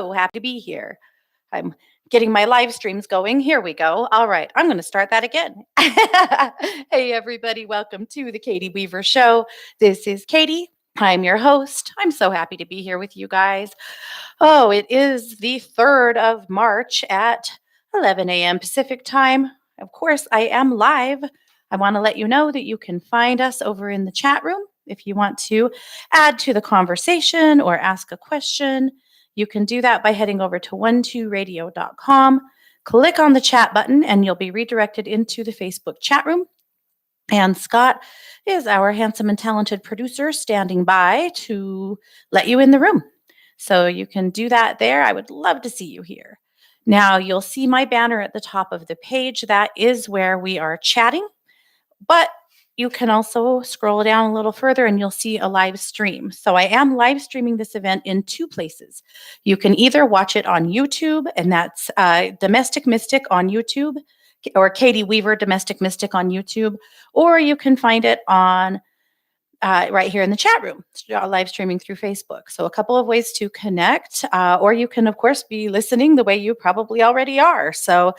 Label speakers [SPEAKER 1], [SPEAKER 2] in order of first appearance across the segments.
[SPEAKER 1] So happy to be here. I'm getting my live streams going. Here we go. All right, I'm going to start that again. Hey, everybody, welcome to the Katie Weaver Show. This is Katie. I'm your host. I'm so happy to be here with you guys. Oh, it is the 3rd of March at 11 a.m. Pacific time. Of course, I am live. I want to let you know that you can find us over in the chat room if you want to add to the conversation or ask a question. You can do that by heading over to 12radio.com. Click on the chat button and you'll be redirected into the Facebook chat room. And Scott is our handsome and talented producer standing by to let you in the room. So you can do that there. I would love to see you here. Now you'll see my banner at the top of the page. That is where we are chatting. But you can also scroll down a little further and you'll see a live stream. So I am live streaming this event in 2 places. You can either watch it on YouTube, and that's Domestic Mystic on YouTube, or Katie Weaver Domestic Mystic on YouTube, or you can find it on right here in the chat room, live streaming through Facebook. So a couple of ways to connect, or you can, of course, be listening the way you probably already are. So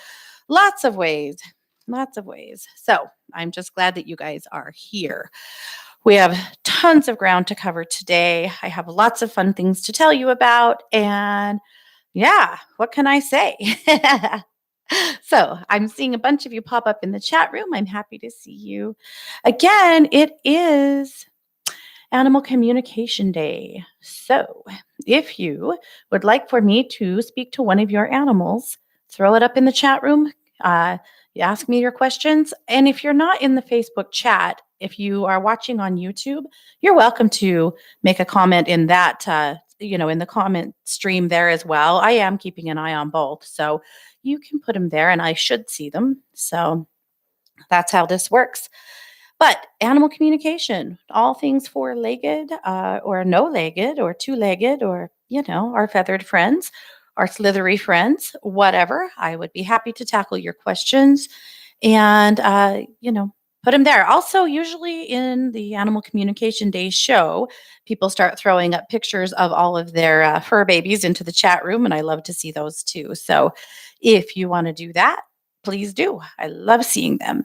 [SPEAKER 1] lots of ways. So I'm just glad that you guys are here. We have tons of ground to cover today. I have lots of fun things to tell you about. And yeah, what can I say? So I'm seeing a bunch of you pop up in the chat room. I'm happy to see you. Again, it is Animal Communication Day. So if you would like for me to speak to one of your animals, throw it up in the chat room. You ask me your questions. And if you're not in the Facebook chat, if you are watching on YouTube, you're welcome to make a comment in that, in the comment stream there as well. I am keeping an eye on both. So you can put them there and I should see them. So that's how this works. But animal communication, all things 4-legged or no-legged or 2-legged or, our feathered friends, our slithery friends, whatever. I would be happy to tackle your questions and, put them there. Also, usually in the Animal Communication Day show, people start throwing up pictures of all of their fur babies into the chat room, and I love to see those too. So if you want to do that, please do. I love seeing them.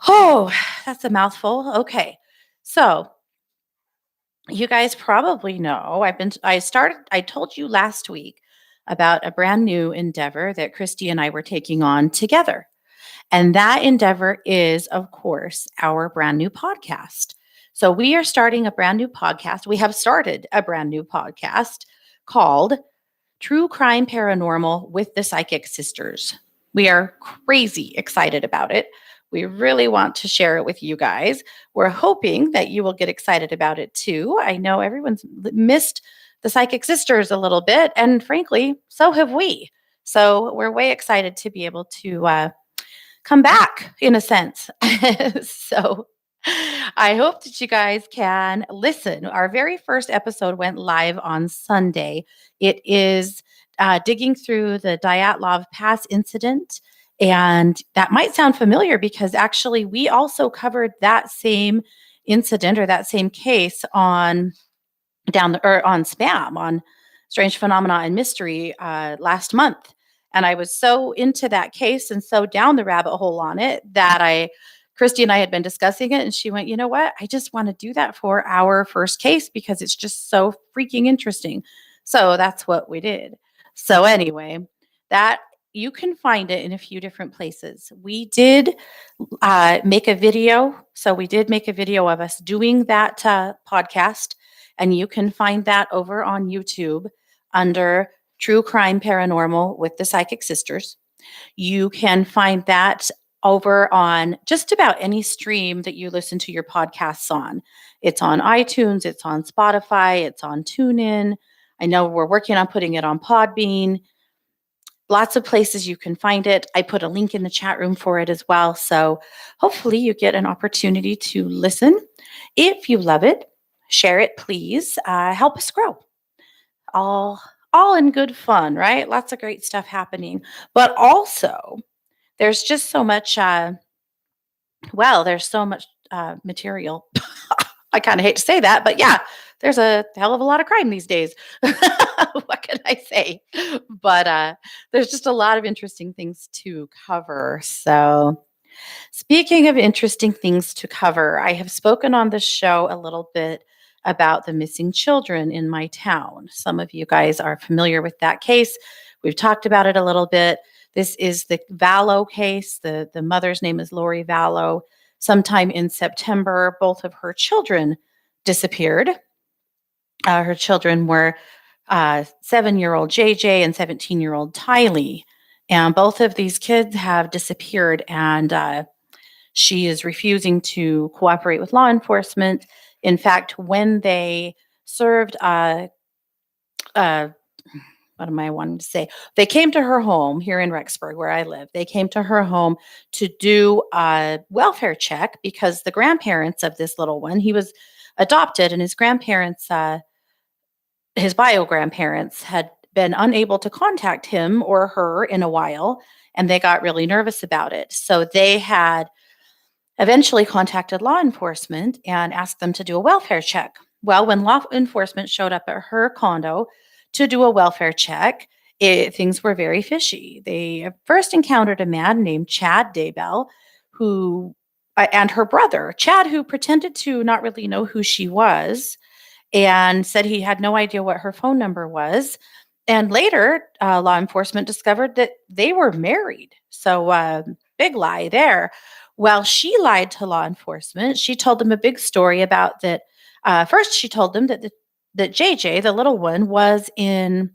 [SPEAKER 1] Oh, that's a mouthful. Okay. So you guys probably know I told you last week about a brand new endeavor that Christy and I were taking on together. And that endeavor is, of course, our brand new podcast. So we are starting a brand new podcast. We have started a brand new podcast called True Crime Paranormal with the Psychic Sisters. We are crazy excited about it. We really want to share it with you guys. We're hoping that you will get excited about it too. I know everyone's missed the Psychic Sisters a little bit, and frankly, so have we. So we're way excited to be able to come back in a sense. So I hope that you guys can listen. Our very first episode went live on Sunday. It is digging through the Dyatlov Pass incident. And that might sound familiar because actually we also covered that same incident or that same case on SPAM, on Strange Phenomena and Mystery last month. And I was so into that case and so down the rabbit hole on it that Christy and I had been discussing it, and she went, you know what? I just want to do that for our first case because it's just so freaking interesting. So that's what we did. So anyway, that you can find it in a few different places. We did make a video. So we did make a video of us doing that podcast, and you can find that over on YouTube under True Crime Paranormal with the Psychic Sisters. You can find that over on just about any stream that you listen to your podcasts on. It's on iTunes, it's on Spotify, it's on TuneIn. I know we're working on putting it on Podbean. Lots of places you can find it. I put a link in the chat room for it as well. So hopefully you get an opportunity to listen. If you love it, share it, please. Help us grow. All in good fun, right? Lots of great stuff happening. But also, there's just so much, there's so much material. I kind of hate to say that, but yeah, there's a hell of a lot of crime these days. What can I say? But there's just a lot of interesting things to cover. So, speaking of interesting things to cover, I have spoken on this show a little bit about the missing children in my town. Some of you guys are familiar with that case. We've talked about it a little bit. This is the Vallow case. The mother's name is Lori Vallow. Sometime in September, both of her children disappeared. Her children were 7-year-old JJ and 17-year-old Tylee. And both of these kids have disappeared, and she is refusing to cooperate with law enforcement. In fact, when they served, what am I wanting to say? They came to her home here in Rexburg, where I live. They came to her home to do a welfare check because the grandparents of this little one, he was adopted, and his grandparents, his bio grandparents, had been unable to contact him or her in a while, and they got really nervous about it. So they had eventually contacted law enforcement and asked them to do a welfare check. Well, when law enforcement showed up at her condo to do a welfare check, things were very fishy. They first encountered a man named Chad Daybell, who and her brother, Chad, who pretended to not really know who she was and said he had no idea what her phone number was. And later, law enforcement discovered that they were married. So, big lie there. Well, she lied to law enforcement. She told them a big story about that. First, she told them that JJ, the little one, was in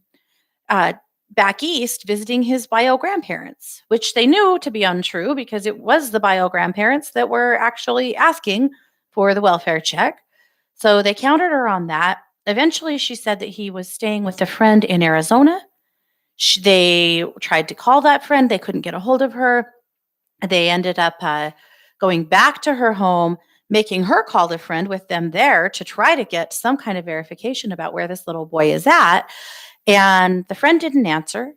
[SPEAKER 1] uh, back east visiting his bio grandparents, which they knew to be untrue because it was the bio grandparents that were actually asking for the welfare check. So they countered her on that. Eventually, she said that he was staying with a friend in Arizona. They tried to call that friend, they couldn't get a hold of her. They ended up going back to her home, making her call the friend with them there to try to get some kind of verification about where this little boy is at. And the friend didn't answer.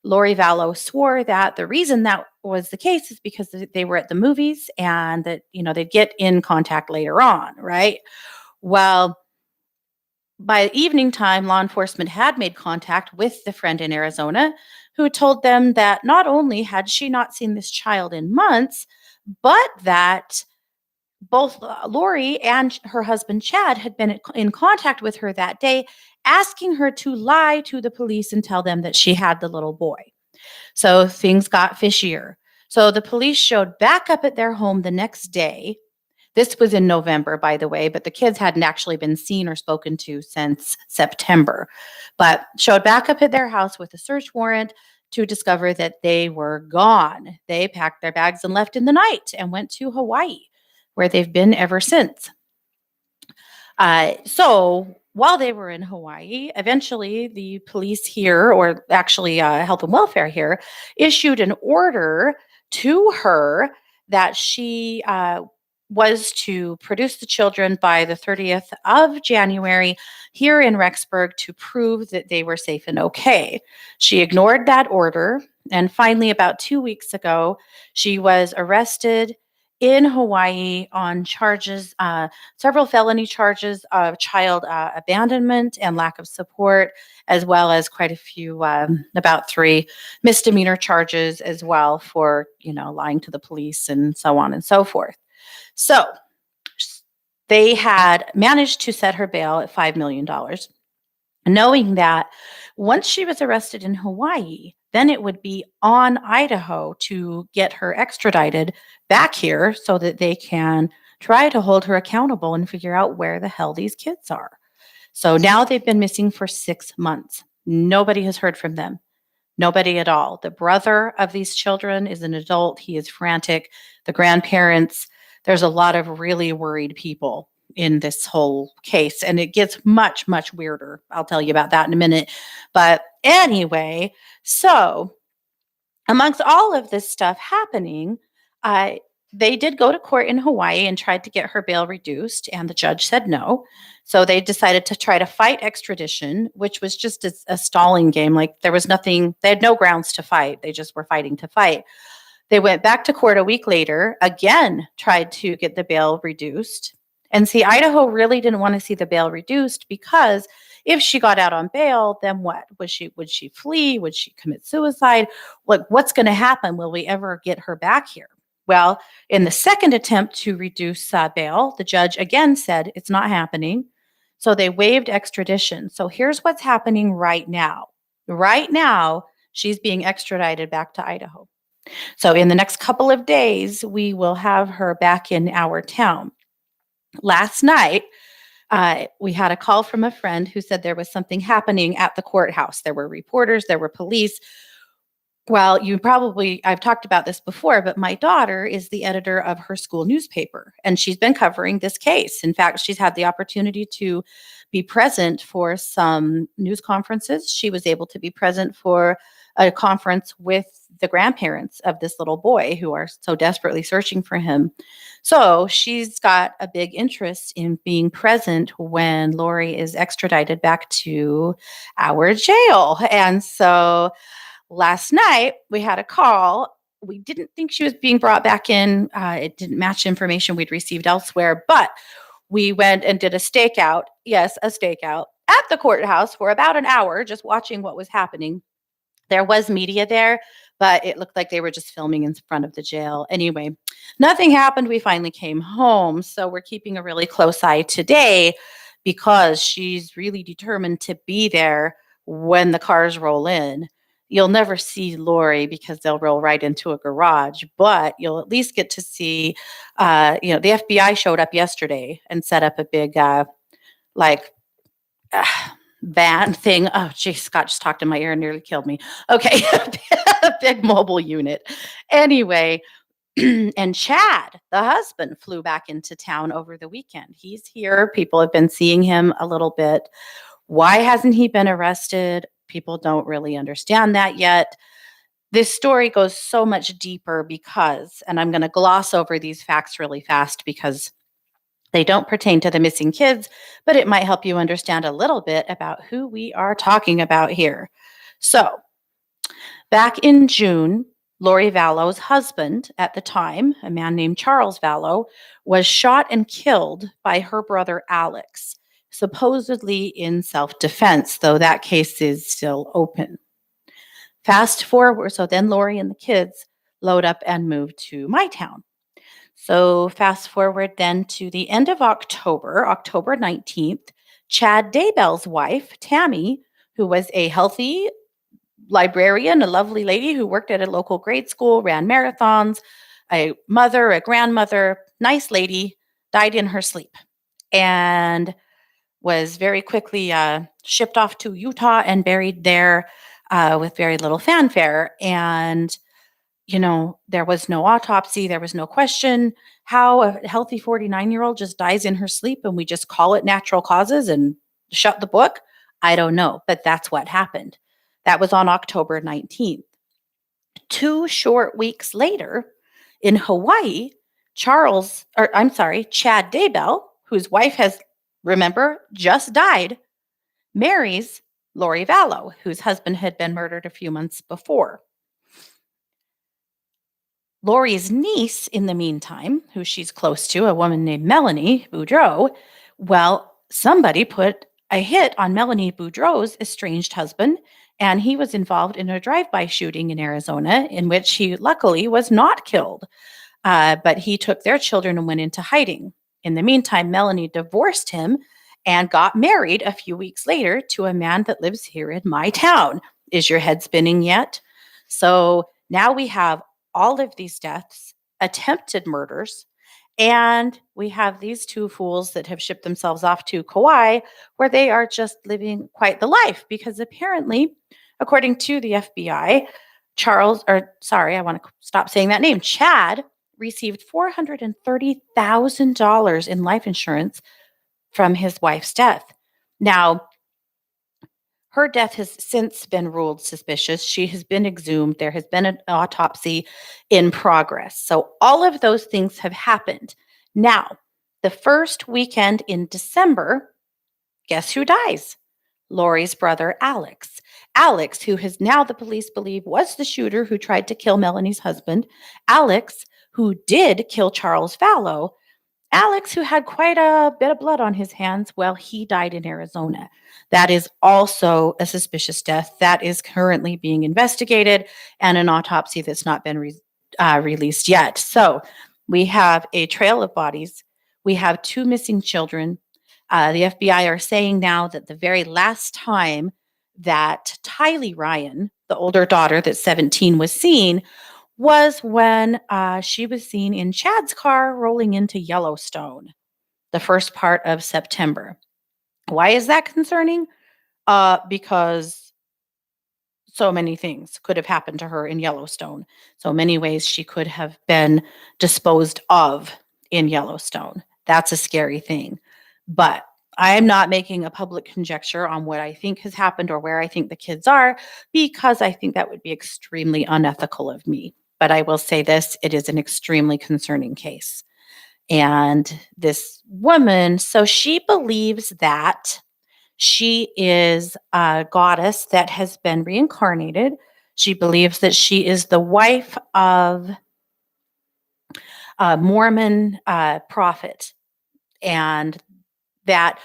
[SPEAKER 1] Lori Vallow swore that the reason that was the case is because they were at the movies and that, they'd get in contact later on, right? Well, by evening time, law enforcement had made contact with the friend in Arizona who told them that not only had she not seen this child in months, but that both Lori and her husband Chad had been in contact with her that day, asking her to lie to the police and tell them that she had the little boy. So things got fishier. So the police showed back up at their home the next day. This was in November, by the way, but the kids hadn't actually been seen or spoken to since September, but showed back up at their house with a search warrant to discover that they were gone. They packed their bags and left in the night and went to Hawaii, where they've been ever since. So while they were in Hawaii, eventually the police here, or actually health and welfare here, issued an order to her that she was to produce the children by the 30th of January here in Rexburg to prove that they were safe and okay. She ignored that order. And finally, about 2 weeks ago, she was arrested in Hawaii on charges, several felony charges of child abandonment and lack of support, as well as quite a few, about 3 misdemeanor charges as well for, lying to the police and so on and so forth. So they had managed to set her bail at $5 million, knowing that once she was arrested in Hawaii, then it would be on Idaho to get her extradited back here so that they can try to hold her accountable and figure out where the hell these kids are. So now they've been missing for 6 months. Nobody has heard from them. Nobody at all. The brother of these children is an adult. He is frantic. The grandparents, there's a lot of really worried people in this whole case, and it gets much, much weirder. I'll tell you about that in a minute. But anyway, so amongst all of this stuff happening, they did go to court in Hawaii and tried to get her bail reduced, and the judge said no. So they decided to try to fight extradition, which was just a stalling game. Like there was nothing, they had no grounds to fight. They just were fighting to fight. They went back to court a week later, again, tried to get the bail reduced. And see, Idaho really didn't want to see the bail reduced because if she got out on bail, then what? Would she flee? Would she commit suicide? What's going to happen? Will we ever get her back here? Well, in the second attempt to reduce bail, the judge again said it's not happening. So they waived extradition. So here's what's happening right now. Right now, she's being extradited back to Idaho. So in the next couple of days, we will have her back in our town. Last night, we had a call from a friend who said there was something happening at the courthouse. There were reporters, there were police. Well, I've talked about this before, but my daughter is the editor of her school newspaper, and she's been covering this case. In fact, she's had the opportunity to be present for some news conferences. She was able to be present for a conference with the grandparents of this little boy who are so desperately searching for him. So she's got a big interest in being present when Lori is extradited back to our jail. And so last night, we had a call. We didn't think she was being brought back in. It didn't match information we'd received elsewhere, but we went and did a stakeout. Yes, a stakeout at the courthouse for about an hour, just watching what was happening. There was media there, but it looked like they were just filming in front of the jail. Anyway, nothing happened. We finally came home. So we're keeping a really close eye today because she's really determined to be there when the cars roll in. You'll never see Lori because they'll roll right into a garage, but you'll at least get to see, the FBI showed up yesterday and set up a big, van thing. Oh, geez, Scott just talked in my ear and nearly killed me. Okay, a big mobile unit. Anyway, and Chad, the husband, flew back into town over the weekend. He's here. People have been seeing him a little bit. Why hasn't he been arrested? People don't really understand that yet. This story goes so much deeper because, and I'm going to gloss over these facts really fast because they don't pertain to the missing kids, but it might help you understand a little bit about who we are talking about here. So, back in June, Lori Vallow's husband at the time, a man named Charles Vallow, was shot and killed by her brother Alex, supposedly in self-defense, though that case is still open. Fast forward, so then Lori and the kids load up and move to my town. So fast forward then to the end of October, October 19th, Chad Daybell's wife, Tammy, who was a healthy librarian, a lovely lady who worked at a local grade school, ran marathons, a mother, a grandmother, nice lady, died in her sleep and was very quickly shipped off to Utah and buried there with very little fanfare. And there was no autopsy. There was no question how a healthy 49-year-old just dies in her sleep and we just call it natural causes and shut the book. I don't know, but that's what happened. That was on October 19th. 2 short weeks later in Hawaii, Chad Daybell, whose wife has, remember, just died, marries Lori Vallow, whose husband had been murdered a few months before. Lori's niece, in the meantime, who she's close to, a woman named Melanie Boudreau, well, somebody put a hit on Melanie Boudreau's estranged husband, and he was involved in a drive-by shooting in Arizona in which he luckily was not killed, but he took their children and went into hiding. In the meantime, Melanie divorced him and got married a few weeks later to a man that lives here in my town. Is your head spinning yet? So now we have all of these deaths, attempted murders, and we have these 2 fools that have shipped themselves off to Kauai, where they are just living quite the life because apparently, according to the FBI, Chad received $430,000 in life insurance from his wife's death. Now, her death has since been ruled suspicious. She has been exhumed. There has been an autopsy in progress. So all of those things have happened. Now, the first weekend in December, guess who dies? Lori's brother, Alex. Alex, who has now the police believe was the shooter who tried to kill Melanie's husband. Alex, who did kill Charles Vallow, Alex, who had quite a bit of blood on his hands, well, he died in Arizona. That is also a suspicious death that is currently being investigated, and an autopsy that's not been released yet. So we have a trail of bodies. We have two missing children. The FBI are saying now that the very last time that Tylee Ryan, the older daughter that's 17, was seen was when she was seen in Chad's car rolling into Yellowstone the first part of September. Why is that concerning? Because so many things could have happened to her in Yellowstone. So many ways she could have been disposed of in Yellowstone. That's a scary thing. But I am not making a public conjecture on what I think has happened or where I think the kids are, because I think that would be extremely unethical of me. But I will say this, it is an extremely concerning case. And this woman, so she believes that she is a goddess that has been reincarnated. She believes that she is the wife of a Mormon prophet, and that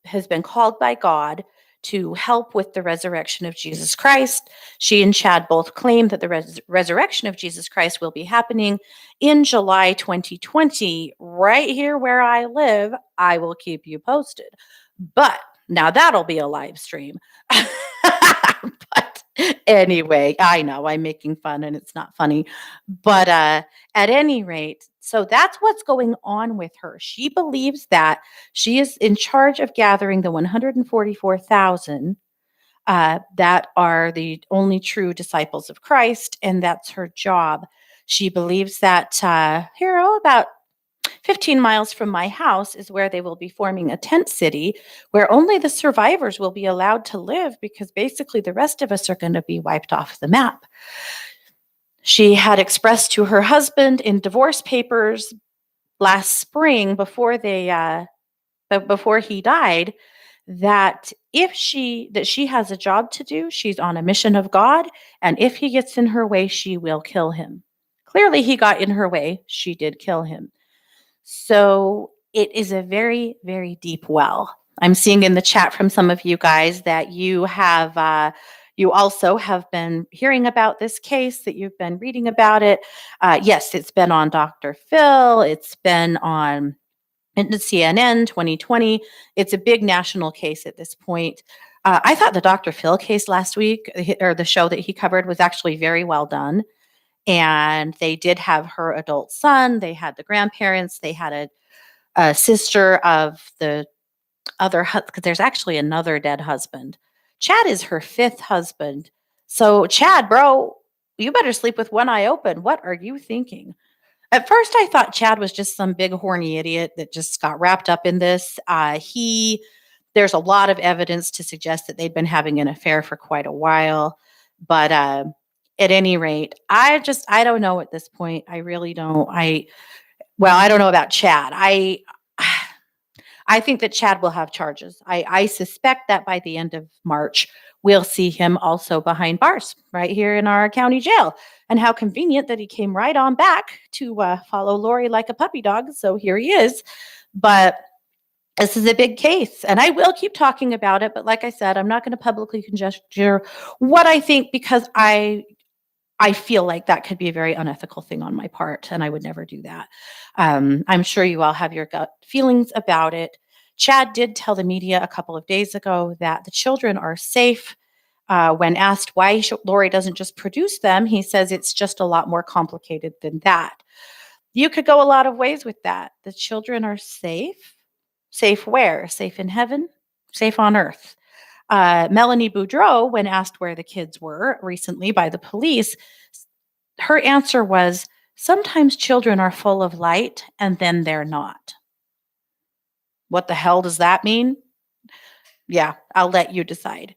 [SPEAKER 1] has been called by God to help with the resurrection of Jesus Christ. She and Chad both claim that the resurrection of Jesus Christ will be happening in July 2020, right here where I live. I will keep you posted. But now that'll be a live stream. But anyway, I know I'm making fun and it's not funny. But at any rate, so that's what's going on with her. She believes that she is in charge of gathering the 144,000 that are the only true disciples of Christ, and that's her job. She believes that about 15 miles from my house is where they will be forming a tent city where only the survivors will be allowed to live, because basically the rest of us are going to be wiped off the map. She had expressed to her husband in divorce papers last spring before he died that she has a job to do. She's on a mission of God, and if he gets in her way, she will kill him. Clearly, he got in her way. She did kill him. So it is a very, very deep well. I'm seeing in the chat from some of you guys that you also have been hearing about this case, that you've been reading about it. Yes, it's been on Dr. Phil. It's been on CNN 2020. It's a big national case at this point. I thought the Dr. Phil case last week, or the show that he covered, was actually very well done. And they did have her adult son. They had the grandparents. They had a sister of the other, because there's actually another dead husband. Chad is her fifth husband. So Chad, bro, you better sleep with one eye open. What are you thinking? At first, I thought Chad was just some big horny idiot that just got wrapped up in this. There's a lot of evidence to suggest that they'd been having an affair for quite a while. But at any rate, I don't know at this point. I really don't. I don't know about Chad. I think that Chad will have charges. I suspect that by the end of March, we'll see him also behind bars right here in our county jail. And how convenient that he came right on back to follow Lori like a puppy dog. So here he is. But this is a big case, and I will keep talking about it. But like I said, I'm not going to publicly conjecture what I think, because I feel like that could be a very unethical thing on my part, and I would never do that. I'm sure you all have your gut feelings about it. Chad did tell the media a couple of days ago that the children are safe. When asked why Lori doesn't just produce them, he says it's just a lot more complicated than that. You could go a lot of ways with that. The children are safe. Safe where? Safe in heaven? Safe on earth? Melanie Boudreau, when asked where the kids were recently by the police, her answer was, sometimes children are full of light and then they're not. What the hell does that mean? Yeah, I'll let you decide.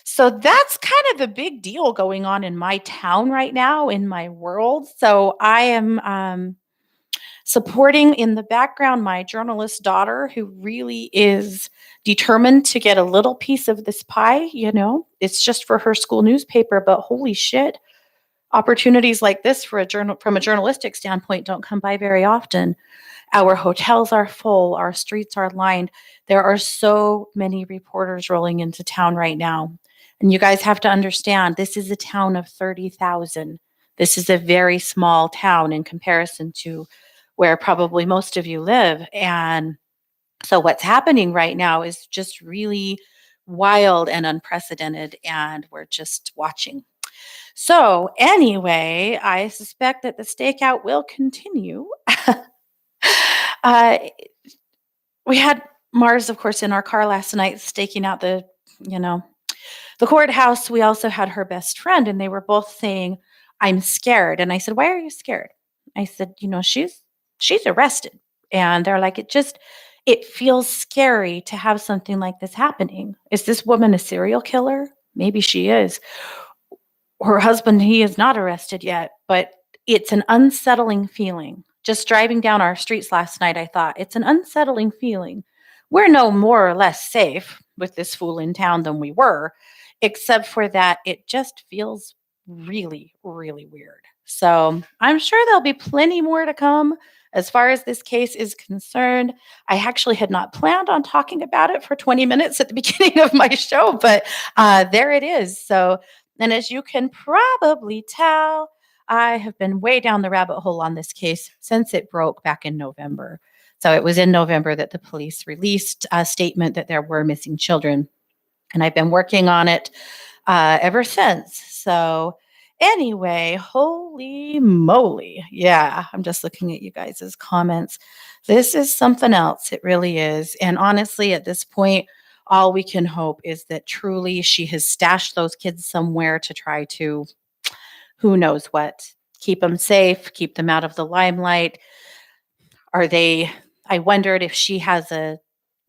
[SPEAKER 1] So that's kind of the big deal going on in my town right now, in my world. So I am supporting in the background my journalist daughter, who really is determined to get a little piece of this pie. It's just for her school newspaper, but holy shit, opportunities like this from a journalistic standpoint don't come by very often. Our hotels are full, our streets are lined. There are so many reporters rolling into town right now. And you guys have to understand, this is a town of 30,000. This is a very small town in comparison to where probably most of you live. And so what's happening right now is just really wild and unprecedented, and we're just watching. So, anyway, I suspect that the stakeout will continue. uh, we had Mars, of course, in our car last night, staking out you know, the courthouse. We also had her best friend, and they were both saying, "I'm scared." And I said, "Why are you scared?" I said, she's arrested." And they're like, it feels scary to have something like this happening. Is this woman a serial killer? Maybe she is. Her husband, he is not arrested yet, but it's an unsettling feeling. Just driving down our streets last night, I thought, it's an unsettling feeling. We're no more or less safe with this fool in town than we were, except for that it just feels really, really weird. So I'm sure there'll be plenty more to come as far as this case is concerned. I actually had not planned on talking about it for 20 minutes at the beginning of my show, but there it is. So, and as you can probably tell, I have been way down the rabbit hole on this case since it broke back in November. So it was in November that the police released a statement that there were missing children. And I've been working on it ever since. So, anyway, holy moly. Yeah, I'm just looking at you guys' comments. This is something else. It really is. And honestly, at this point, all we can hope is that truly she has stashed those kids somewhere to try to, who knows what, keep them safe, keep them out of the limelight. Are they, I wondered if she has an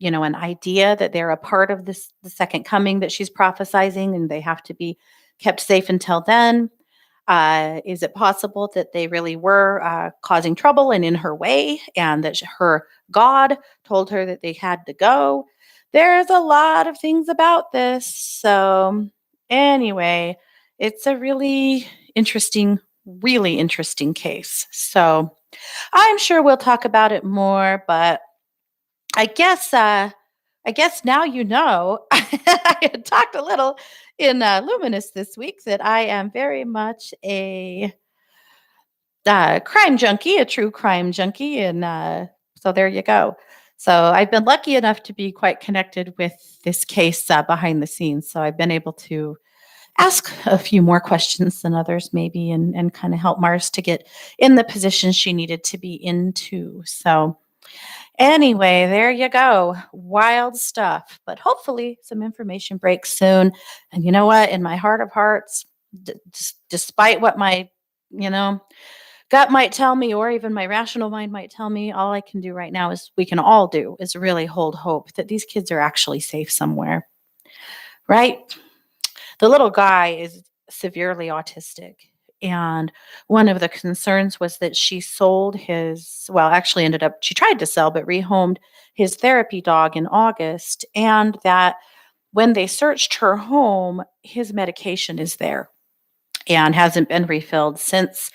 [SPEAKER 1] idea that they're a part of the second coming that she's prophesizing and they have to be kept safe until then. Is it possible that they really were causing trouble and in her way, and that her God told her that they had to go? There's a lot of things about this. So, anyway, it's a really interesting case. So, I'm sure we'll talk about it more, but I guess now you know. I had talked a little in Luminous this week that I am very much a crime junkie, a true crime junkie, and so there you go. So I've been lucky enough to be quite connected with this case behind the scenes. So I've been able to ask a few more questions than others, maybe, and kind of help Mars to get in the position she needed to be into. So anyway, there you go. Wild stuff, but hopefully some information breaks soon. And you know what? In my heart of hearts, despite what my, you know, gut might tell me, or even my rational mind might tell me, all I can do right now is we can all do is really hold hope that these kids are actually safe somewhere, right? The little guy is severely autistic. And one of the concerns was that she sold actually ended up, she tried to sell, but rehomed his therapy dog in August. And that when they searched her home, his medication is there and hasn't been refilled since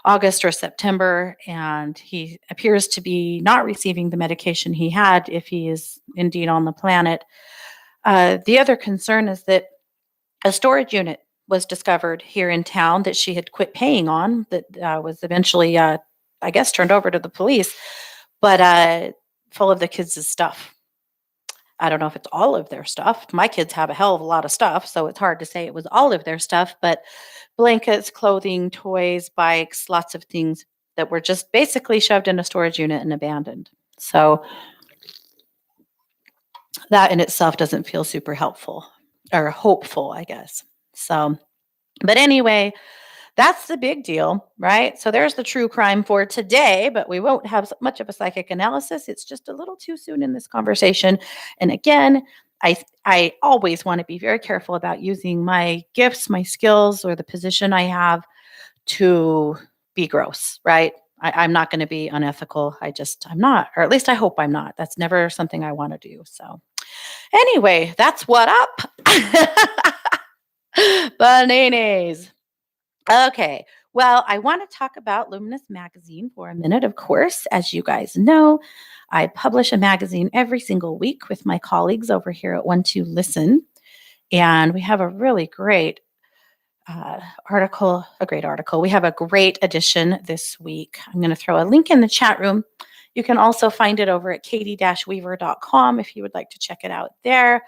[SPEAKER 1] August or September. And he appears to be not receiving the medication he had if he is indeed on the planet. The other concern is that a storage unit was discovered here in town that she had quit paying on, that was eventually, I guess, turned over to the police, but full of the kids' stuff. I don't know if it's all of their stuff. My kids have a hell of a lot of stuff, so it's hard to say it was all of their stuff, but blankets, clothing, toys, bikes, lots of things that were just basically shoved in a storage unit and abandoned. So that in itself doesn't feel super helpful or hopeful, I guess. So, but anyway, that's the big deal, right? So there's the true crime for today, but we won't have much of a psychic analysis. It's just a little too soon in this conversation. And again, I always want to be very careful about using my gifts, my skills, or the position I have to be gross, right? I'm not going to be unethical. I'm not, or at least I hope I'm not. That's never something I want to do. So anyway, that's what up. Bananas. Okay. Well, I want to talk about Luminous Magazine for a minute, of course. As you guys know, I publish a magazine every single week with my colleagues over here at One Two Listen. And we have a really great article, a great article. We have a great edition this week. I'm going to throw a link in the chat room. You can also find it over at katie-weaver.com if you would like to check it out there.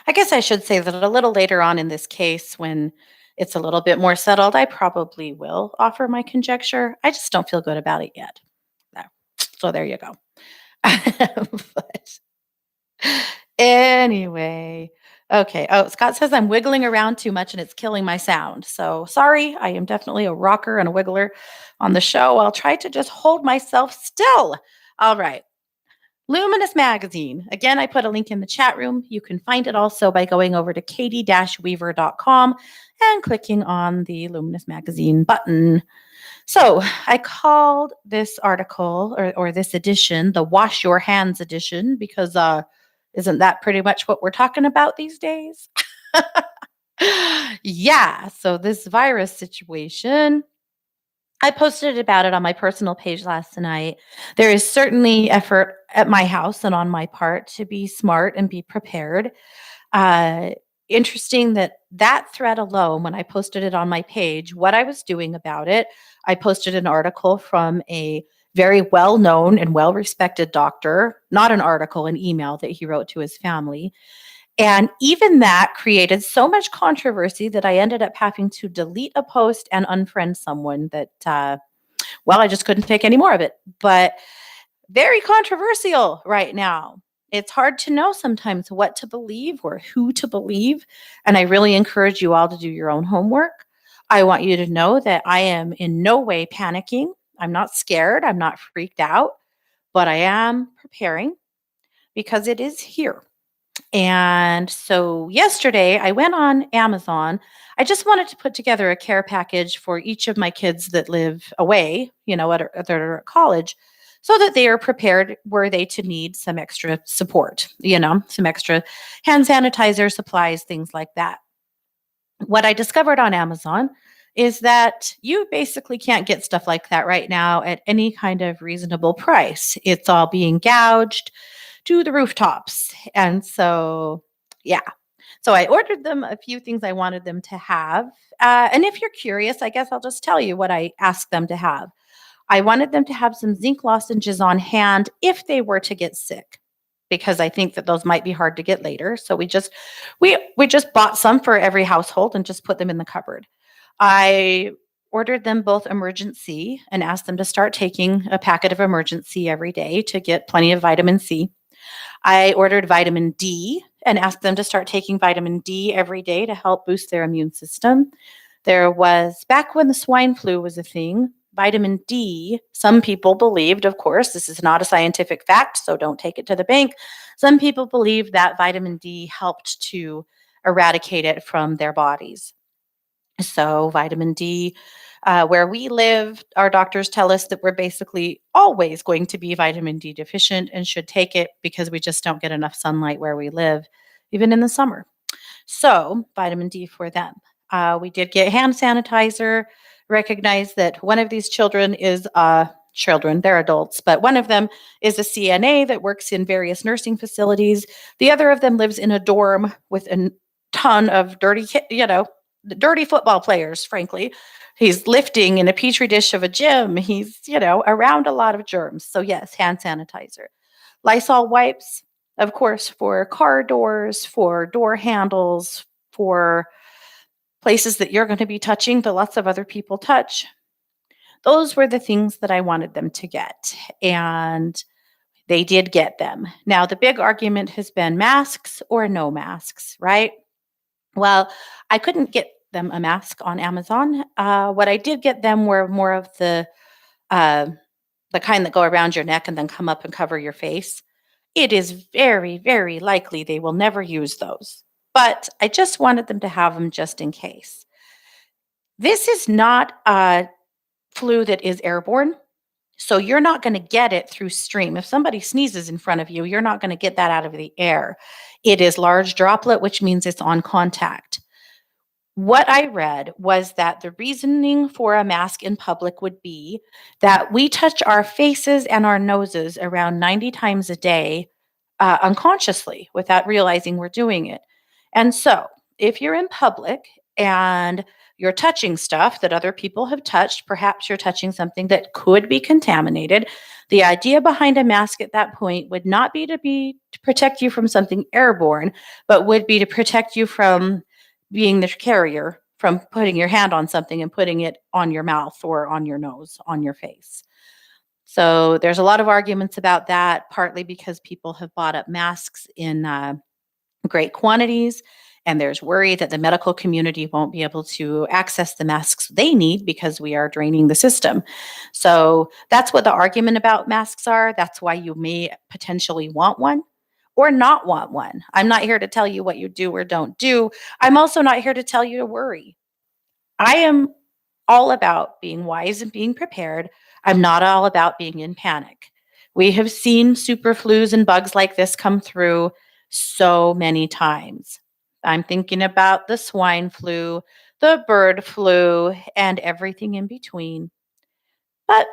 [SPEAKER 1] I guess I should say that a little later on in this case, when it's a little bit more settled, I probably will offer my conjecture. I just don't feel good about it yet. So there you go. But anyway, okay. Oh, Scott says I'm wiggling around too much and it's killing my sound. So sorry, I am definitely a rocker and a wiggler on the show. I'll try to just hold myself still. All right. Luminous Magazine. Again, I put a link in the chat room. You can find it also by going over to katie-weaver.com and clicking on the Luminous Magazine button. So I called this article or this edition the Wash Your Hands edition because isn't that pretty much what we're talking about these days? Yeah. So this virus situation, I posted about it on my personal page last night. There is certainly effort at my house and on my part to be smart and be prepared. Uh, Interesting that thread alone, when I posted it on my page, what I was doing about it, I posted an article from a very well known and well respected doctor, not an article, an email that he wrote to his family. And even that created so much controversy that I ended up having to delete a post and unfriend someone that, well, I just couldn't take any more of it. But very controversial right now. It's hard to know sometimes what to believe or who to believe. And I really encourage you all to do your own homework. I want you to know that I am in no way panicking. I'm not scared. I'm not freaked out, but I am preparing because it is here. And so yesterday I went on Amazon. I just wanted to put together a care package for each of my kids that live away, that are at college, so that they are prepared were they to need some extra support, some extra hand sanitizer supplies, things like that. What I discovered on Amazon is that you basically can't get stuff like that right now at any kind of reasonable price. It's all being gouged to the rooftops. And so, yeah. So I ordered them a few things I wanted them to have. And if you're curious, I guess I'll just tell you what I asked them to have. I wanted them to have some zinc lozenges on hand if they were to get sick, because I think that those might be hard to get later. So we just bought some for every household and just put them in the cupboard. I ordered them both Emergen-C and asked them to start taking a packet of Emergen-C every day to get plenty of vitamin C. I ordered vitamin D and asked them to start taking vitamin D every day to help boost their immune system. There was, back when the swine flu was a thing, vitamin D, some people believed, of course, this is not a scientific fact, so don't take it to the bank. Some people believed that vitamin D helped to eradicate it from their bodies. So vitamin D, where we live, our doctors tell us that we're basically always going to be vitamin D deficient and should take it because we just don't get enough sunlight where we live, even in the summer. So vitamin D for them. We did get hand sanitizer. Recognize that one of these children is children, they're adults, but one of them is a CNA that works in various nursing facilities. The other of them lives in a dorm with a ton of dirty football players, frankly. He's lifting in a petri dish of a gym. He's, around a lot of germs. So yes, hand sanitizer. Lysol wipes, of course, for car doors, for door handles, for places that you're going to be touching that lots of other people touch. Those were the things that I wanted them to get. And they did get them. Now, the big argument has been masks or no masks, right? Well, I couldn't get them a mask on Amazon. What I did get them were more of the kind that go around your neck and then come up and cover your face. It is very, very likely they will never use those. But I just wanted them to have them just in case. This is not a flu that is airborne. So you're not going to get it through stream. If somebody sneezes in front of you, you're not going to get that out of the air. It is large droplet, which means it's on contact. What I read was that the reasoning for a mask in public would be that we touch our faces and our noses around 90 times a day unconsciously without realizing we're doing it. And so, if you're in public and you're touching stuff that other people have touched, perhaps you're touching something that could be contaminated. The idea behind a mask at that point would not be to protect you from something airborne, but would be to protect you from being the carrier, from putting your hand on something and putting it on your mouth or on your nose, on your face. So there's a lot of arguments about that, partly because people have bought up masks in great quantities. And there's worry that the medical community won't be able to access the masks they need because we are draining the system. So that's what the argument about masks are. That's why you may potentially want one or not want one. I'm not here to tell you what you do or don't do. I'm also not here to tell you to worry. I am all about being wise and being prepared. I'm not all about being in panic. We have seen super flus and bugs like this come through so many times. I'm thinking about the swine flu, the bird flu, and everything in between. But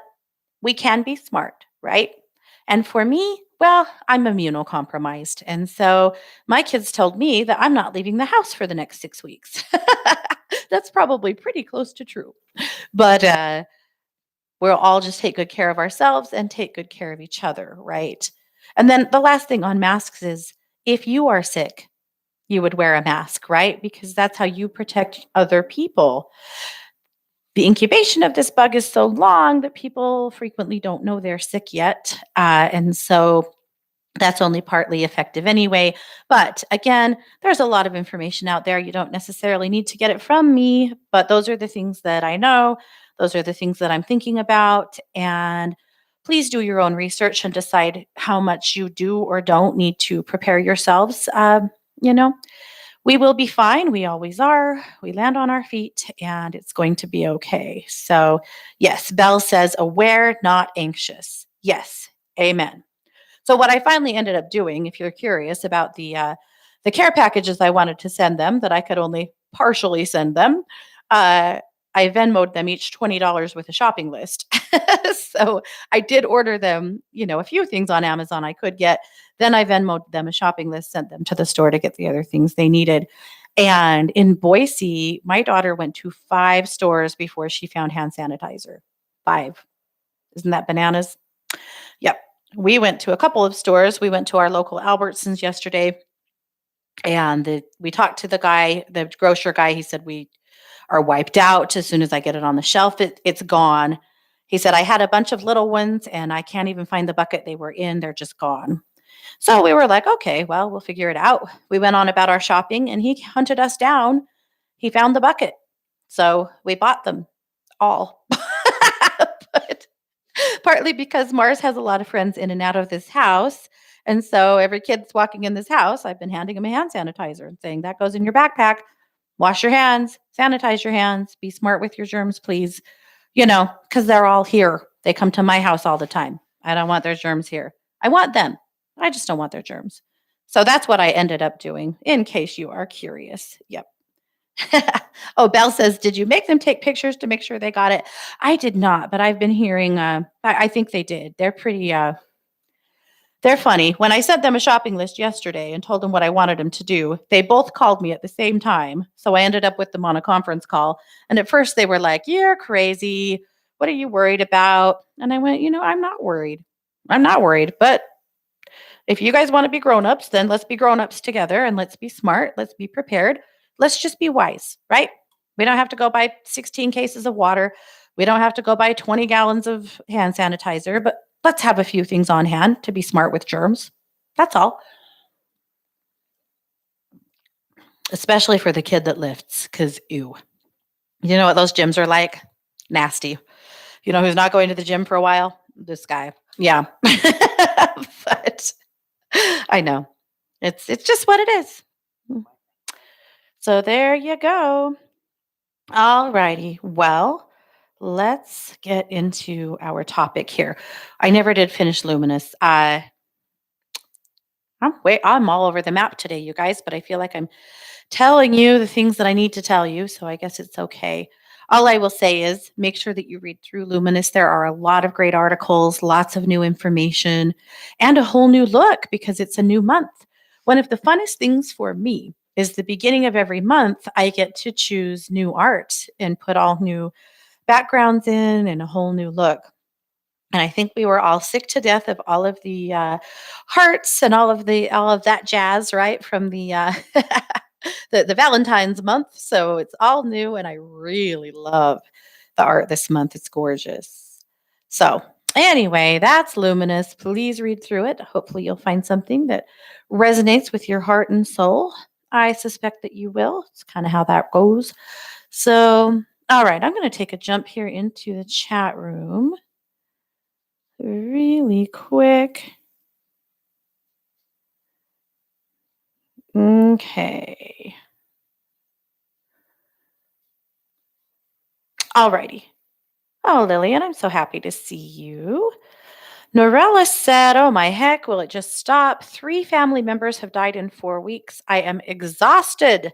[SPEAKER 1] we can be smart, right? And for me, well, I'm immunocompromised. And so my kids told me that I'm not leaving the house for the next 6 weeks. That's probably pretty close to true. But we'll all just take good care of ourselves and take good care of each other, right? And then the last thing on masks is if you are sick, you would wear a mask, right? Because that's how you protect other people. The incubation of this bug is so long that people frequently don't know they're sick yet. And so that's only partly effective anyway. But again, there's a lot of information out there. You don't necessarily need to get it from me, but those are the things that I know. Those are the things that I'm thinking about. And please do your own research and decide how much you do or don't need to prepare yourselves. You know, we will be fine. We always are. We land on our feet and it's going to be okay. So, yes, Belle says, aware, not anxious. Yes, amen. So what I finally ended up doing, if you're curious about the care packages I wanted to send them that I could only partially send them, uh, I Venmoed them each $20 with a shopping list. So I did order them, a few things on Amazon I could get. Then I Venmoed them a shopping list, sent them to the store to get the other things they needed. And in Boise, my daughter went to 5 stores before she found hand sanitizer. 5. Isn't that bananas? Yep. We went to a couple of stores. We went to our local Albertsons yesterday, and we talked to the guy, the grocer guy. He said we are wiped out. As soon as I get it on the shelf, it's gone. He said I had a bunch of little ones, and I can't even find the bucket they were in. They're just gone. So we were like, okay, well, we'll figure it out. We went on about our shopping, and he hunted us down. He found the bucket. So we bought them all. But partly because Mars has a lot of friends in and out of this house. And so every kid that's walking in this house, I've been handing them a hand sanitizer and saying, that goes in your backpack. Wash your hands, sanitize your hands, be smart with your germs, please. Because they're all here. They come to my house all the time. I don't want their germs here. I want them. I just don't want their germs. So that's what I ended up doing, in case you are curious. Yep. Oh, Belle says, did you make them take pictures to make sure they got it? I did not, but I've been hearing, I think they did. They're funny. When I sent them a shopping list yesterday and told them what I wanted them to do, they both called me at the same time. So I ended up with them on a conference call. And at first they were like, you're crazy. What are you worried about? And I went, I'm not worried. I'm not worried. But if you guys want to be grown-ups, then let's be grown-ups together and let's be smart. Let's be prepared. Let's just be wise, right? We don't have to go buy 16 cases of water. We don't have to go buy 20 gallons of hand sanitizer, but let's have a few things on hand to be smart with germs. That's all. Especially for the kid that lifts, because ew. You know what those gyms are like? Nasty. You know who's not going to the gym for a while? This guy. Yeah. But I know. It's just what it is. So there you go. All righty. Well, let's get into our topic here. I never did finish Luminous. I'm all over the map today, you guys, but I feel like I'm telling you the things that I need to tell you, so I guess it's okay. All I will say is make sure that you read through Luminous. There are a lot of great articles, lots of new information, and a whole new look because it's a new month. One of the funnest things for me is the beginning of every month, I get to choose new art and put all new backgrounds in and a whole new look. And I think we were all sick to death of all of the hearts and all of that jazz, right? From the the Valentine's month. So it's all new, and I really love the art this month. It's gorgeous. So anyway, that's Luminous. Please read through it. Hopefully, you'll find something that resonates with your heart and soul. I suspect that you will. It's kind of how that goes. So, all right, I'm going to take a jump here into the chat room really quick. Okay. Alrighty. Oh, Lillian, I'm so happy to see you. Norella said, oh my heck, will it just stop? 3 family members have died in 4 weeks. I am exhausted.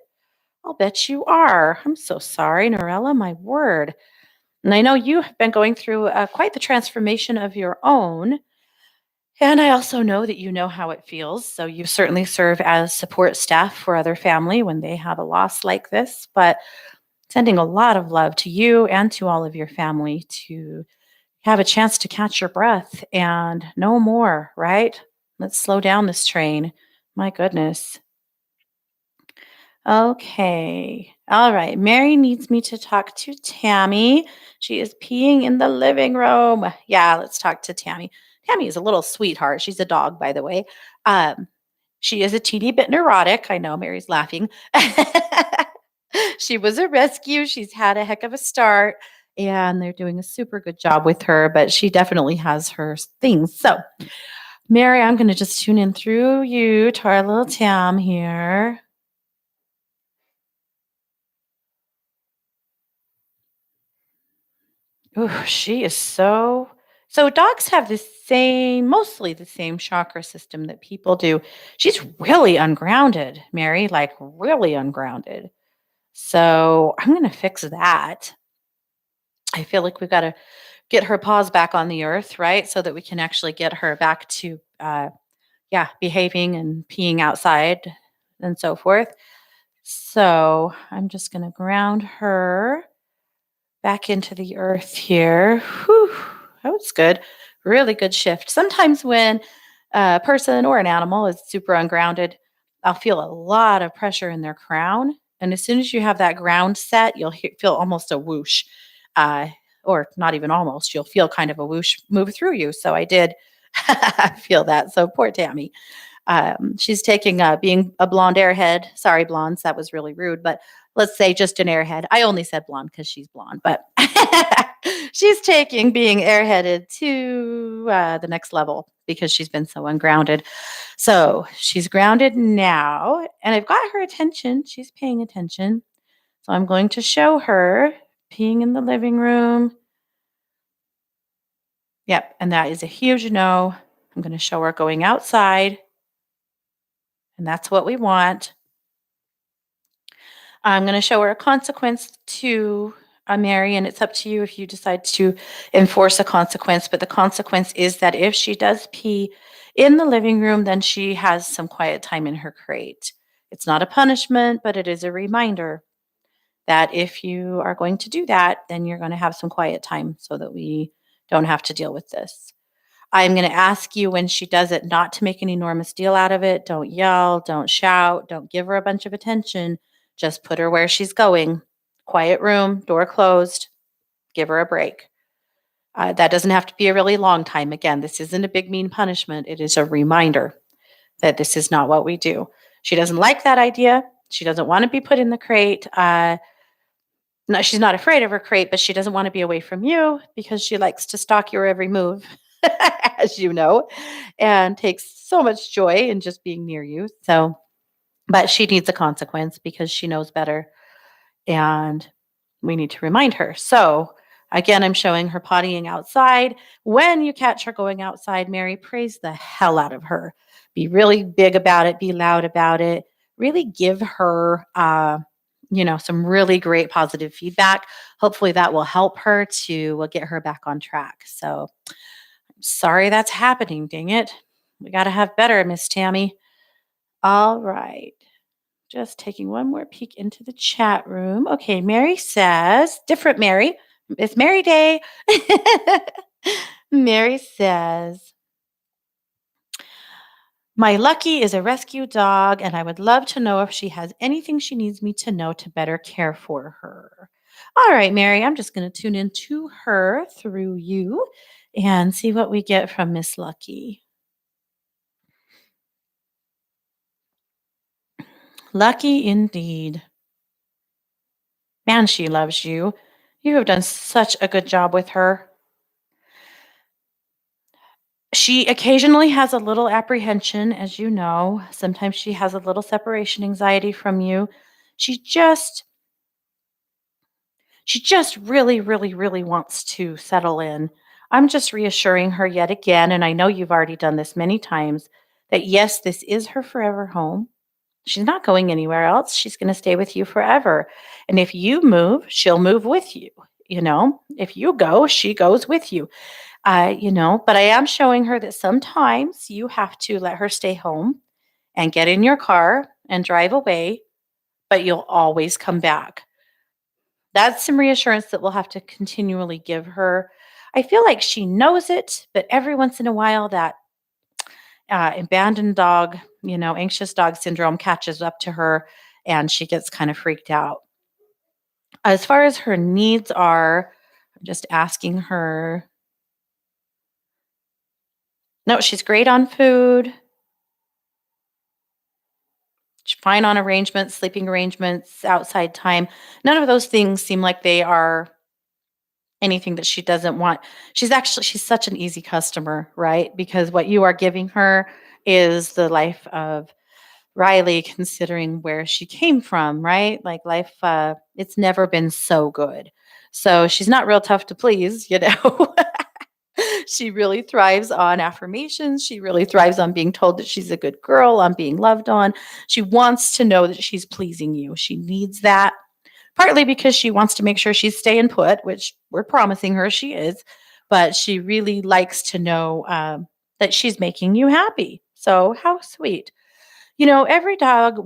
[SPEAKER 1] I'll bet you are. I'm so sorry, Norella, my word. And I know you have been going through quite the transformation of your own. And I also know that you know how it feels. So you certainly serve as support staff for other family when they have a loss like this. But sending a lot of love to you and to all of your family to have a chance to catch your breath and no more, right? Let's slow down this train. My goodness. Okay. All right. Mary needs me to talk to Tammy. She is peeing in the living room. Yeah, let's talk to Tammy. Tammy is a little sweetheart. She's a dog, by the way. Um, she is a teeny bit neurotic. I know Mary's laughing. She was a rescue. She's had a heck of a start, and they're doing a super good job with her, but she definitely has her things. So, Mary, I'm going to just tune in through you to our little Tam here. Ooh, she is so dogs have the same, mostly the same chakra system that people do. She's really ungrounded, Mary, like really ungrounded. So I'm going to fix that. I feel like we've got to get her paws back on the earth, right? So that we can actually get her back to, yeah, behaving and peeing outside and so forth. So I'm just going to ground her back into the earth here. Whew, that was good. Really good shift. Sometimes when a person or an animal is super ungrounded, I'll feel a lot of pressure in their crown. And as soon as you have that ground set, you'll feel almost a whoosh, uh, or not even almost, you'll feel kind of a whoosh move through you. So I did feel that. So poor Tammy. She's taking being a blonde airhead. Sorry, blondes, that was really rude, but let's say just an airhead. I only said blonde because she's blonde, but she's taking being airheaded to the next level because she's been so ungrounded. So she's grounded now, and I've got her attention. She's paying attention. So I'm going to show her peeing in the living room. Yep, and that is a huge no. I'm going to show her going outside, and that's what we want. I'm going to show her a consequence to Mary, and it's up to you if you decide to enforce a consequence. But the consequence is that if she does pee in the living room, then she has some quiet time in her crate. It's not a punishment, but it is a reminder that if you are going to do that, then you're going to have some quiet time so that we don't have to deal with this. I'm going to ask you when she does it not to make an enormous deal out of it. Don't yell, don't shout, don't give her a bunch of attention. Just put her where she's going. Quiet room, door closed, give her a break. That doesn't have to be a really long time. Again, this isn't a big mean punishment. It is a reminder that this is not what we do. She doesn't like that idea. She doesn't want to be put in the crate. No, she's not afraid of her crate, but she doesn't want to be away from you because she likes to stalk your every move, as you know, and takes so much joy in just being near you. So, but she needs a consequence because she knows better, and we need to remind her. So, again, I'm showing her pottying outside. When you catch her going outside, Mary, praise the hell out of her. Be really big about it, be loud about it. really give her, some really great positive feedback. Hopefully that will help her to get her back on track. So sorry that's happening. Dang it. We got to have better, Miss Tammy. All right. Just taking one more peek into the chat room. Okay, Mary says, different Mary. It's Mary Day. Mary says, my Lucky is a rescue dog, and I would love to know if she has anything she needs me to know to better care for her. All right, Mary, I'm just going to tune into her through you and see what we get from Miss Lucky. Lucky indeed. Man, she loves you. You have done such a good job with her. She occasionally has a little apprehension, as you know. Sometimes she has a little separation anxiety from you. She just she just really, really, really wants to settle in. I'm just reassuring her yet again, and I know you've already done this many times, that yes, this is her forever home. She's not going anywhere else. She's going to stay with you forever. And if you move, she'll move with you. If you go, she goes with you. But I am showing her that sometimes you have to let her stay home and get in your car and drive away, but you'll always come back. That's some reassurance that we'll have to continually give her. I feel like she knows it, but every once in a while, that abandoned dog, anxious dog syndrome catches up to her and she gets kind of freaked out. As far as her needs are, I'm just asking her. No, she's great on food. She's fine on arrangements, sleeping arrangements, outside time. None of those things seem like they are anything that she doesn't want. She's such an easy customer, right? Because what you are giving her is the life of Riley, considering where she came from, right? Like life, it's never been so good. So she's not real tough to please. She really thrives on affirmations. She really thrives on being told that she's a good girl, on being loved on. She wants to know that she's pleasing you. She needs that, partly because she wants to make sure she's staying put, which we're promising her she is. But she really likes to know that she's making you happy. So, how sweet. Every dog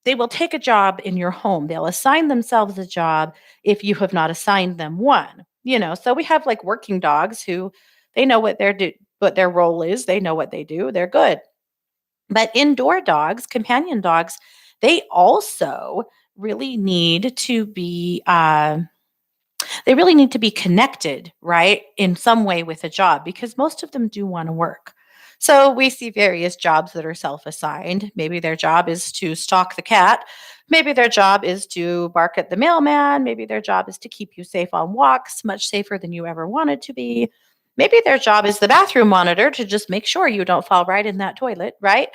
[SPEAKER 1] they will take a job in your home. They'll assign themselves a job if you have not assigned them one. So we have like working dogs who they know what their role is. They know what they do. They're good. But indoor dogs, companion dogs, they also really need to be they really need to be connected, right, in some way with a job because most of them do want to work. So we see various jobs that are self assigned. Maybe their job is to stalk the cat. Maybe their job is to bark at the mailman. Maybe their job is to keep you safe on walks, much safer than you ever wanted to be. Maybe their job is the bathroom monitor to just make sure you don't fall right in that toilet, right?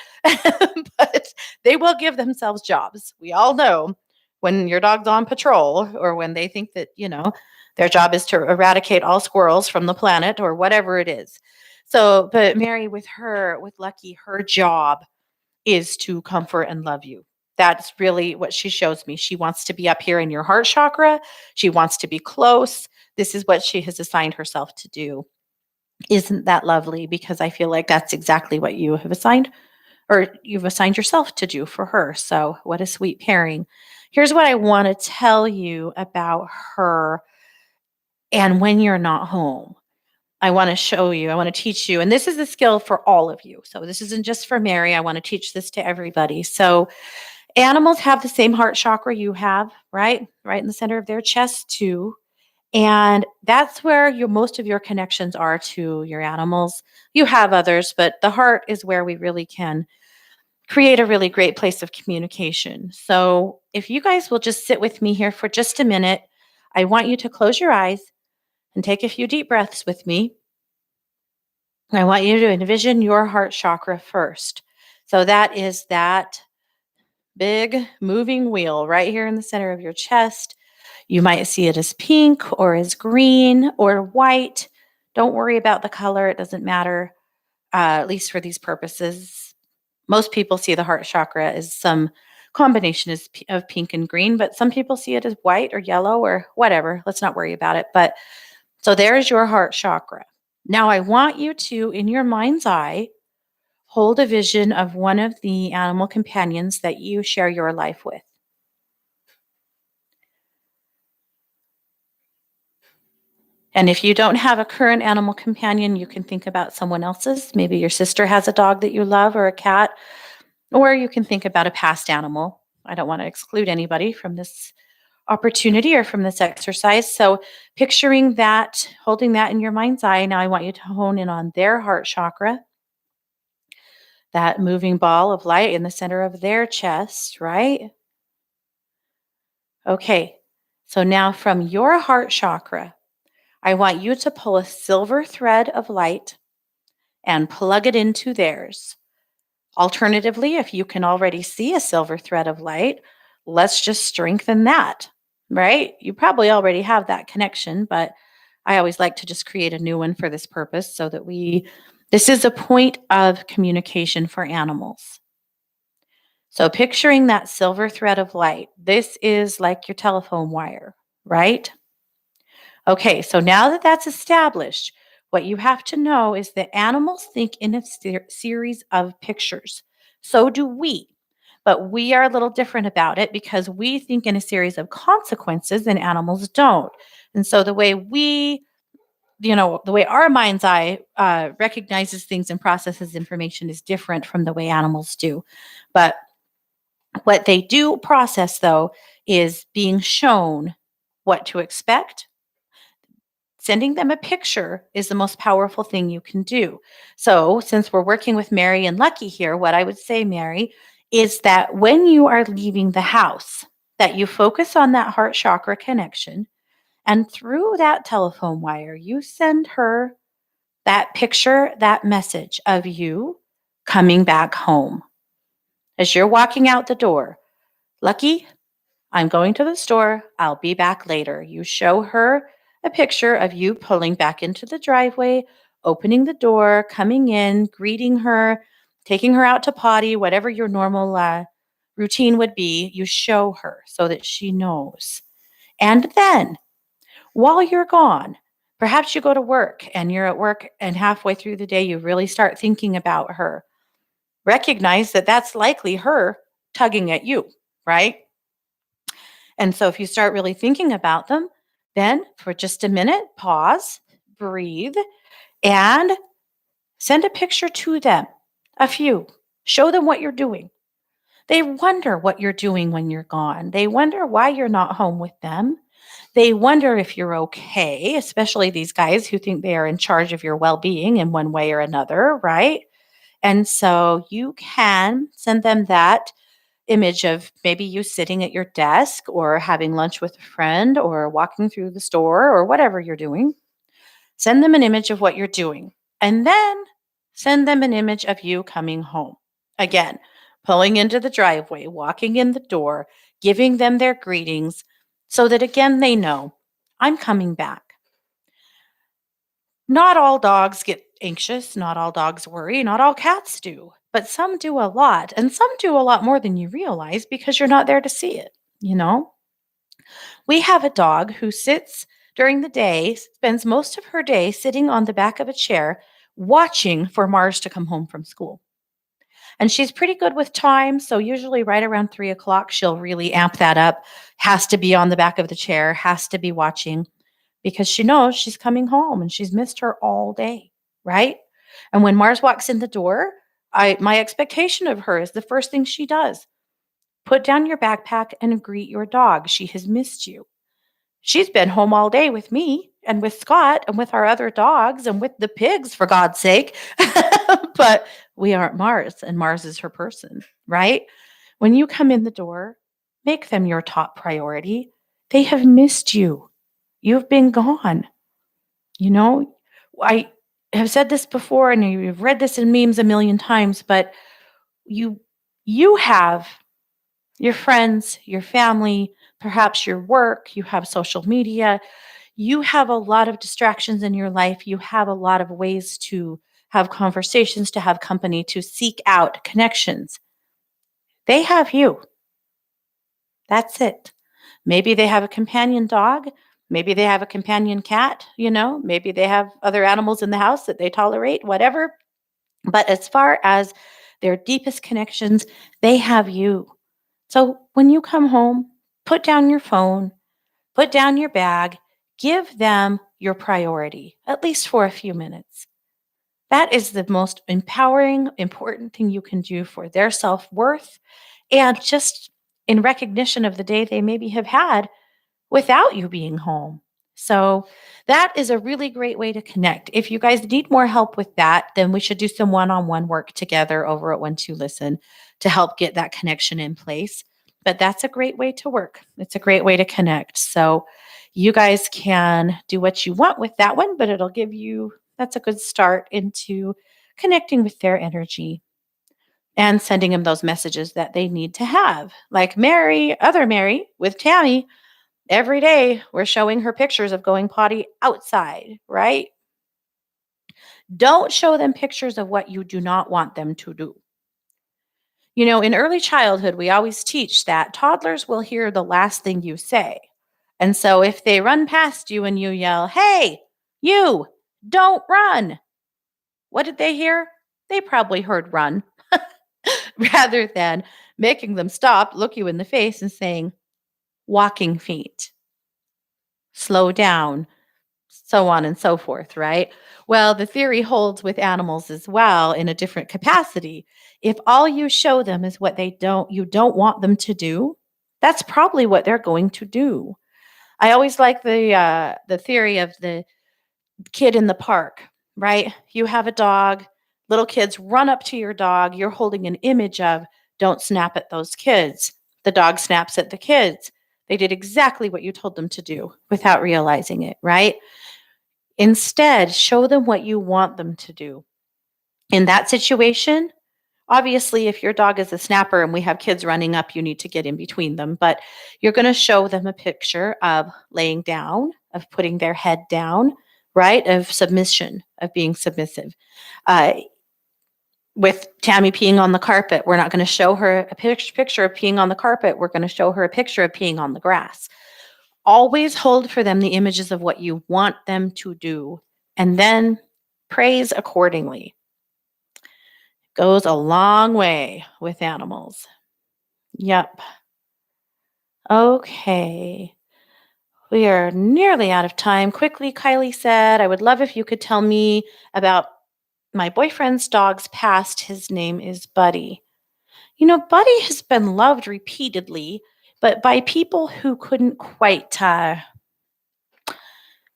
[SPEAKER 1] But they will give themselves jobs. We all know when your dog's on patrol or when they think that, their job is to eradicate all squirrels from the planet or whatever it is. So, but Mary, with Lucky, her job is to comfort and love you. That's really what she shows me. She wants to be up here in your heart chakra. She wants to be close. This is what she has assigned herself to do. Isn't that lovely? Because I feel like that's exactly what you have assigned or you've assigned yourself to do for her. So, what a sweet pairing. Here's what I want to tell you about her and when you're not home. I want to show you, I want to teach you, and this is a skill for all of you. So, this isn't just for Mary. I want to teach this to everybody. So, animals have the same heart chakra you have, right? Right in the center of their chest, too. And that's where most of your connections are to your animals. You have others, but the heart is where we really can create a really great place of communication. So, if you guys will just sit with me here for just a minute, I want you to close your eyes and take a few deep breaths with me. I want you to envision your heart chakra first. So, that is that big moving wheel right here in the center of your chest. You might see it as pink or as green or white. Don't worry about the color, it doesn't matter, at least for these purposes. Most people see the heart chakra as some combination of pink and green, but some people see it as white or yellow or whatever. Let's not worry about it. But so there's your heart chakra. Now, I want you to, in your mind's eye, hold a vision of one of the animal companions that you share your life with. And if you don't have a current animal companion, you can think about someone else's. Maybe your sister has a dog that you love or a cat, or you can think about a past animal. I don't want to exclude anybody from this opportunity or from this exercise. So, picturing that, holding that in your mind's eye, now I want you to hone in on their heart chakra, that moving ball of light in the center of their chest, right? Okay. So, now from your heart chakra, I want you to pull a silver thread of light and plug it into theirs. Alternatively, if you can already see a silver thread of light, let's just strengthen that, right? You probably already have that connection, but I always like to just create a new one for this purpose so that this is a point of communication for animals. So picturing that silver thread of light, this is like your telephone wire, right? Okay, so now that that's established, what you have to know is that animals think in a series of pictures. So do we. But we are a little different about it because we think in a series of consequences and animals don't. And so the way our mind's eye recognizes things and processes information is different from the way animals do. But what they do process, though, is being shown what to expect. Sending them a picture is the most powerful thing you can do. So, since we're working with Mary and Lucky here, what I would say, Mary, is that when you are leaving the house, that you focus on that heart chakra connection, and through that telephone wire, you send her that picture, that message of you coming back home. As you're walking out the door, Lucky, I'm going to the store. I'll be back later. You show her a picture of you pulling back into the driveway, opening the door, coming in, greeting her, taking her out to potty, whatever your normal routine would be. You show her so that she knows. And then while you're gone, perhaps you go to work and you're at work and halfway through the day, you really start thinking about her. Recognize that that's likely her tugging at you, right? And so if you start really thinking about them, then for just a minute, pause, breathe, and send a picture to them, a few. Show them what you're doing. They wonder what you're doing when you're gone. They wonder why you're not home with them. They wonder if you're okay, especially these guys who think they are in charge of your well being in one way or another, right? And so you can send them that image of maybe you sitting at your desk or having lunch with a friend or walking through the store or whatever you're doing. Send them an image of what you're doing and then send them an image of you coming home. Again, pulling into the driveway, walking in the door, giving them their greetings so that again they know I'm coming back. Not all dogs get anxious, not all dogs worry, not all cats do, but some do a lot, and some do a lot more than you realize because you're not there to see it, you know? We have a dog who sits during the day, spends most of her day sitting on the back of a chair watching for Mars to come home from school. And she's pretty good with time. So, usually, right around 3 o'clock, she'll really amp that up. Has to be on the back of the chair, has to be watching because she knows she's coming home and she's missed her all day. Right. And when Mars walks in the door, my expectation of her is the first thing she does put down your backpack and greet your dog. She has missed you. She's been home all day with me and with Scott and with our other dogs and with the pigs, for God's sake. But we aren't Mars, and Mars is her person, right? When you come in the door, make them your top priority. They have missed you. You've been gone. You know, I have said this before and you've read this in memes a million times, but you you have your friends, your family, perhaps your work, you have social media, you have a lot of distractions in your life. You have a lot of ways to have conversations, to have company, to seek out connections. They have you. That's it. Maybe they have a companion dog. Maybe they have a companion cat, maybe they have other animals in the house that they tolerate, whatever. But as far as their deepest connections, they have you. So when you come home, put down your phone, put down your bag, give them your priority, at least for a few minutes. That is the most empowering, important thing you can do for their self worth and just in recognition of the day they maybe have had without you being home. So that is a really great way to connect. If you guys need more help with that, then we should do some one-on-one work together over at One Two Listen to help get that connection in place. But that's a great way to work. It's a great way to connect. So you guys can do what you want with that one, but it'll give you that's a good start into connecting with their energy and sending them those messages that they need to have. Like other Mary with Tammy, every day we're showing her pictures of going potty outside, right? Don't show them pictures of what you do not want them to do. In early childhood, we always teach that toddlers will hear the last thing you say. And so if they run past you and you yell, "Hey, you, don't run," what did they hear? They probably heard run rather than making them stop, look you in the face and saying, "Walking feet, slow down," so on and so forth, right? Well, the theory holds with animals as well in a different capacity. If all you show them is what you don't want them to do, that's probably what they're going to do. I always like the theory of the kid in the park, right? You have a dog, little kids run up to your dog, you're holding an image of don't snap at those kids. The dog snaps at the kids. They did exactly what you told them to do without realizing it, right? Instead, show them what you want them to do. In that situation, obviously, if your dog is a snapper and we have kids running up, you need to get in between them. But you're going to show them a picture of laying down, of putting their head down, right? Of submission, of being submissive. Uh, with Tammy peeing on the carpet, we're not going to show her a picture of peeing on the carpet. We're going to show her a picture of peeing on the grass. Always hold for them the images of what you want them to do, and then praise accordingly. Goes a long way with animals. Yep. Okay. We are nearly out of time. Quickly, Kylie said, "I would love if you could tell me about my boyfriend's dog's past. His name is Buddy." Buddy has been loved repeatedly, but by people who couldn't quite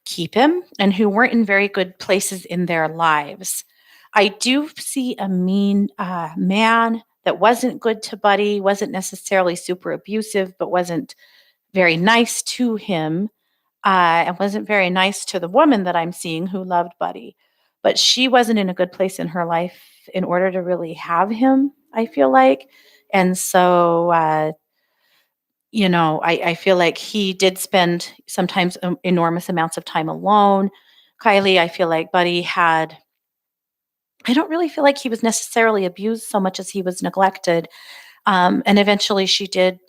[SPEAKER 1] keep him and who weren't in very good places in their lives. I do see a mean man that wasn't good to Buddy, wasn't necessarily super abusive, but wasn't very nice to him, and wasn't very nice to the woman that I'm seeing who loved Buddy. But she wasn't in a good place in her life in order to really have him, I feel like. And so I feel like he did spend sometimes enormous amounts of time alone. Kylie, I feel like I don't really feel like he was necessarily abused so much as he was neglected. And eventually she did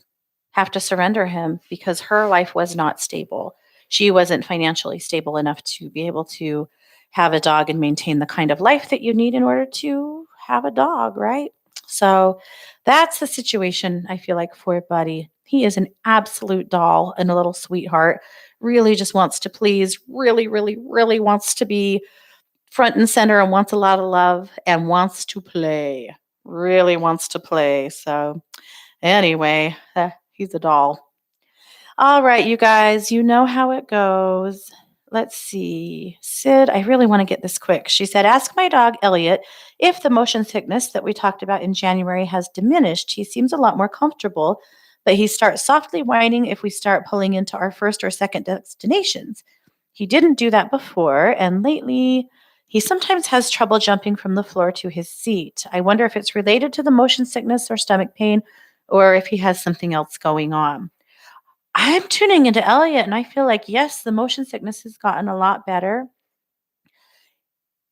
[SPEAKER 1] have to surrender him because her life was not stable. She wasn't financially stable enough to be able to have a dog and maintain the kind of life that you need in order to have a dog, right? So that's the situation I feel like for Buddy. He is an absolute doll and a little sweetheart. Really just wants to please, really, really, really wants to be front and center and wants a lot of love and wants to play. Really wants to play. So, anyway, he's a doll. All right, you guys, you know how it goes. Let's see. Sid, I really want to get this quick. She said, "Ask my dog, Elliot, if the motion sickness that we talked about in January has diminished. He seems a lot more comfortable, but he starts softly whining if we start pulling into our first or second destinations. He didn't do that before, and lately he sometimes has trouble jumping from the floor to his seat. I wonder if it's related to the motion sickness or stomach pain, or if he has something else going on." I'm tuning into Elliot, and I feel like, yes, the motion sickness has gotten a lot better.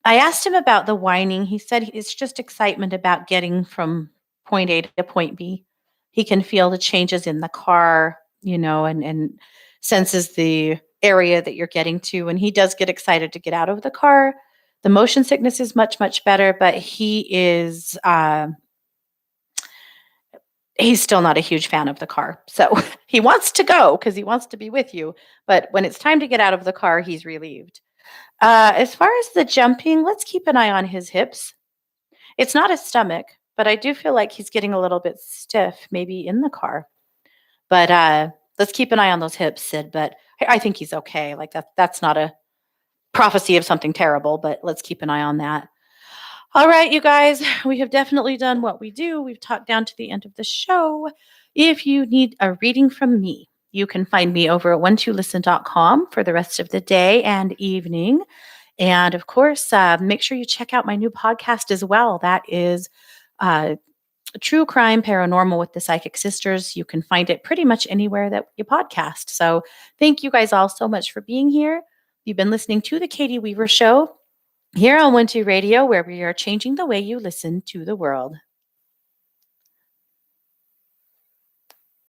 [SPEAKER 1] I asked him about the whining. He said it's just excitement about getting from point A to point B. He can feel the changes in the car, and senses the area that you're getting to. And he does get excited to get out of the car. The motion sickness is much, much better, but he's still not a huge fan of the car. So he wants to go because he wants to be with you. But when it's time to get out of the car, he's relieved. As far as the jumping, let's keep an eye on his hips. It's not his stomach, but I do feel like he's getting a little bit stiff, maybe in the car. But let's keep an eye on those hips, Sid. But I think he's okay. Like that's not a prophecy of something terrible, but let's keep an eye on that. All right, you guys, we have definitely done what we do. We've talked down to the end of the show. If you need a reading from me, you can find me over at one2listen.com for the rest of the day and evening. And of course, make sure you check out my new podcast as well. That is True Crime Paranormal with the Psychic Sisters. You can find it pretty much anywhere that you podcast. So thank you guys all so much for being here. You've been listening to The Katie Weaver Show here on 1-2 Radio, where we are changing the way you listen to the world.